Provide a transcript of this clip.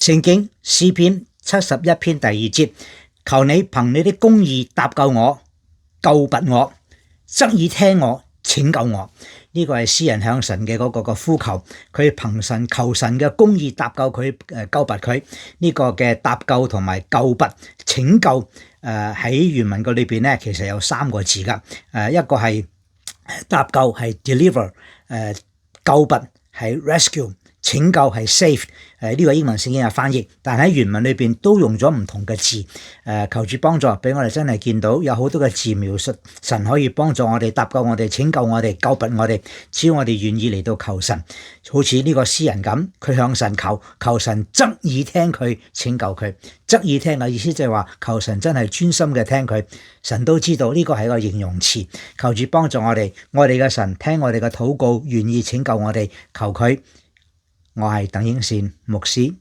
聖經詩篇71篇第2節，求你憑你的公義搭救我，救拔我，側耳聽我，拯救我。呢個係詩人向神嘅嗰個呼求，佢憑神求神嘅公義搭救佢，救拔佢。呢個嘅搭救同埋救拔拯救，喺原文個裏邊咧，其實有3個字噶，一個係搭救係 deliver， 救拔係 rescue， 拯救係 save。呢個英文聖經嘅翻譯，但喺原文裏邊都用咗唔同嘅字。求主幫助，俾我哋真係見到有好多嘅字描述神可以幫助我哋、搭救我哋、拯救我哋、救拔我哋。只要我哋願意嚟到求神，好似呢個詩人咁，佢向神求神側耳聽佢，拯救佢。側耳聽嘅意思就係話，求神真係專心嘅聽佢。神都知道呢個係一個形容詞。求主幫助我哋嘅神聽我哋嘅禱告，願意拯救我哋，求佢。我係鄧英善牧師。